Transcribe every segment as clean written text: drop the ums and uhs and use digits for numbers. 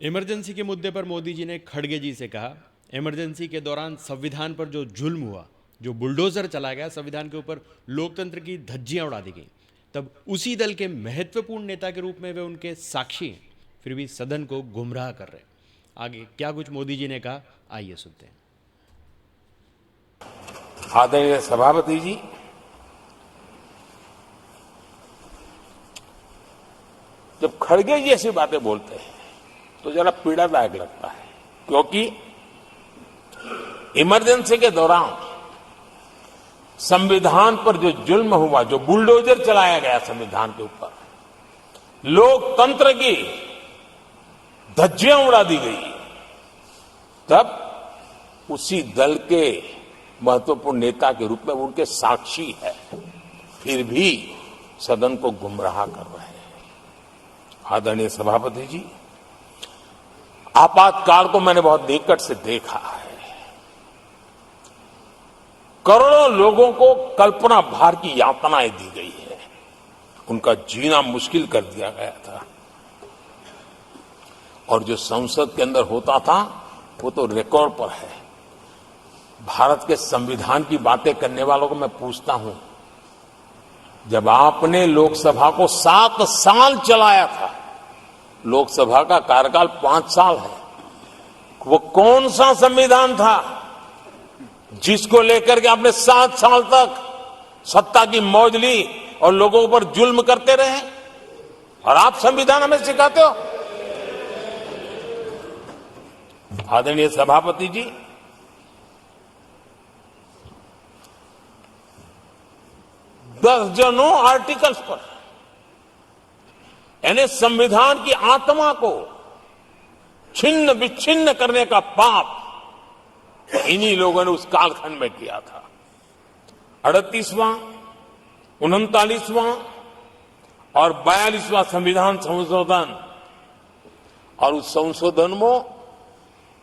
Emergency के मुद्दे पर मोदी जी ने खड़गे जी से कहा, इमरजेंसी के दौरान संविधान पर जो जुल्म हुआ, जो बुलडोजर चला गया संविधान के ऊपर, लोकतंत्र की धज्जियां उड़ा दी गई, तब उसी दल के महत्वपूर्ण नेता के रूप में वे उनके साक्षी हैं, फिर भी सदन को गुमराह कर रहे। आगे क्या कुछ मोदी जी ने कहा, आइए सुनते हैं। आदरणीय सभापति जी, जब खड़गे जी ऐसी बातें बोलते हैं तो जरा पीड़ादायक लगता है, क्योंकि इमरजेंसी के दौरान संविधान पर जो जुल्म हुआ, जो बुलडोजर चलाया गया संविधान के ऊपर, लोकतंत्र की धज्जियां उड़ा दी गई, तब उसी दल के महत्वपूर्ण नेता के रूप में उनके साक्षी है, फिर भी सदन को गुमराह कर रहे हैं। आदरणीय सभापति जी, आपातकाल को मैंने बहुत निकट से देखा है। करोड़ों लोगों को कल्पना भार की यातनाएं दी गई है, उनका जीना मुश्किल कर दिया गया था, और जो संसद के अंदर होता था वो तो रिकॉर्ड पर है। भारत के संविधान की बातें करने वालों को मैं पूछता हूं, जब आपने लोकसभा को 7 साल चलाया था, लोकसभा का कार्यकाल 5 साल है, वो कौन सा संविधान था जिसको लेकर के आपने 7 साल तक सत्ता की मौज ली और लोगों पर जुल्म करते रहे? और आप संविधान हमें सिखाते हो? आदरणीय सभापति जी, दर्जनों आर्टिकल्स पर, यानी संविधान की आत्मा को छिन्न विच्छिन्न करने का पाप इन्हीं लोगों ने उस कालखंड में किया था। 38वां, 39वां और 42वां संविधान संशोधन, और उस संशोधन में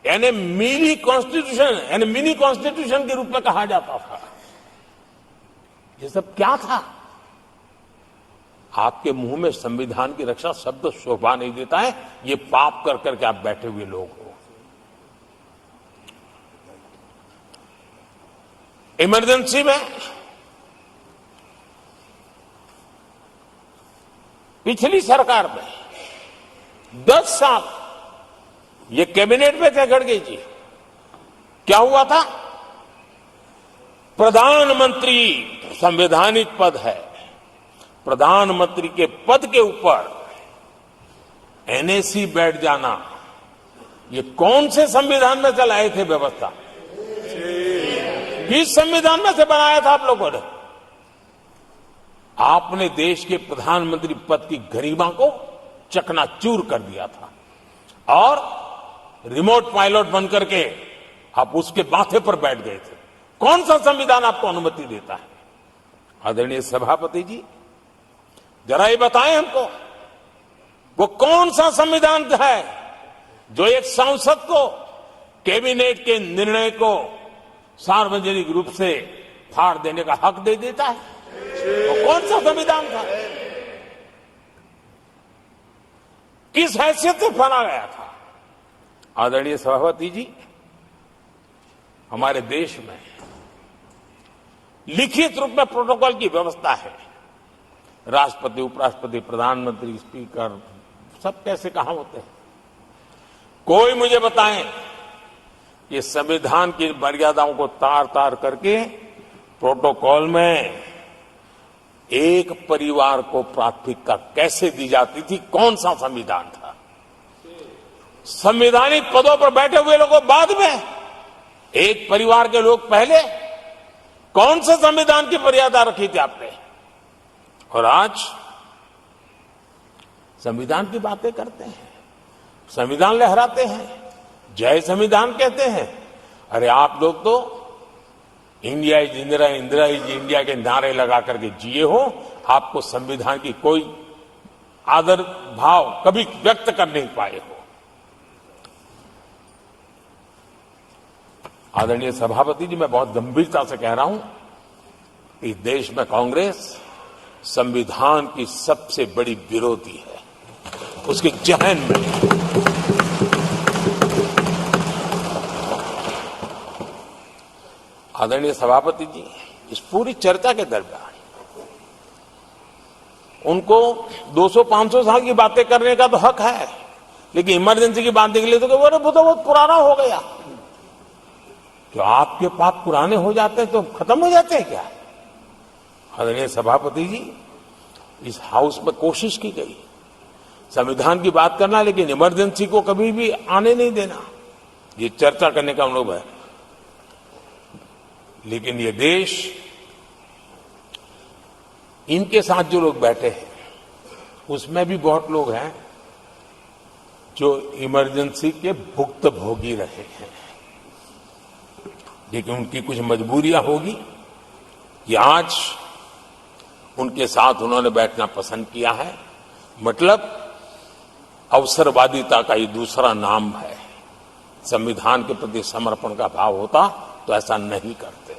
यानी मिनी कॉन्स्टिट्यूशन, यानी मिनी कॉन्स्टिट्यूशन के रूप में कहा जाता था। ये सब क्या था? आपके मुंह में संविधान की रक्षा शब्द शोभा नहीं देता है, ये पाप कर करके आप बैठे हुए लोग हो। इमरजेंसी में पिछली सरकार में 10 साल ये कैबिनेट में थे खड़गे जी, क्या हुआ था? प्रधानमंत्री संवैधानिक पद है, प्रधानमंत्री के पद के ऊपर एनएसी बैठ जाना, ये कौन से संविधान में चलाए थे व्यवस्था? किस संविधान में से बनाया था आप लोगों ने? आपने देश के प्रधानमंत्री पद की गरिमा को चकनाचूर कर दिया था, और रिमोट पायलट बनकर के आप उसके माथे पर बैठ गए थे। कौन सा संविधान आपको अनुमति देता है? आदरणीय सभापति जी, जरा ये बताएं हमको, वो कौन सा संविधान है जो एक सांसद को कैबिनेट के निर्णय को सार्वजनिक रूप से फाड़ देने का हक दे देता है? वो कौन सा संविधान था? किस हैसियत से बना गया था? आदरणीय सभापति जी, हमारे देश में लिखित रूप में प्रोटोकॉल की व्यवस्था है। राष्ट्रपति, उपराष्ट्रपति, प्रधानमंत्री, स्पीकर, सब कैसे कहां होते हैं? कोई मुझे बताएं, ये संविधान की मर्यादाओं को तार तार करके प्रोटोकॉल में एक परिवार को प्राथमिकता कैसे दी जाती थी? कौन सा संविधान था? संवैधानिक पदों पर बैठे हुए लोगों बाद में, एक परिवार के लोग पहले। कौन से संविधान की मर्यादा रखी थी आपने? और आज संविधान की बातें करते हैं, संविधान लहराते हैं, जय संविधान कहते हैं। अरे आप लोग तो India is Indira, Indira is India के नारे लगा करके जिए हो। आपको संविधान की कोई आदर भाव कभी व्यक्त कर नहीं पाए हो। आदरणीय सभापति जी, मैं बहुत गंभीरता से कह रहा हूं कि देश में कांग्रेस संविधान की सबसे बड़ी विरोधी है, उसके जहन में। आदरणीय सभापति जी, इस पूरी चर्चा के दरमियान उनको 200-500 साल की बातें करने का तो हक है, लेकिन इमरजेंसी की बात निकली तो वो तो बहुत पुराना हो गया। क्या आपके पाप पुराने हो जाते हैं तो खत्म हो जाते हैं क्या? आदरणीय सभापति जी, इस हाउस में कोशिश की गई संविधान की बात करना, लेकिन इमरजेंसी को कभी भी आने नहीं देना, ये चर्चा करने का अनुभव है। लेकिन ये देश, इनके साथ जो लोग बैठे हैं उसमें भी बहुत लोग हैं जो इमरजेंसी के भुक्तभोगी रहे हैं, लेकिन उनकी कुछ मजबूरियां होगी कि आज उनके साथ उन्होंने बैठना पसंद किया है। मतलब अवसरवादिता का ये दूसरा नाम है। संविधान के प्रति समर्पण का भाव होता तो ऐसा नहीं करते।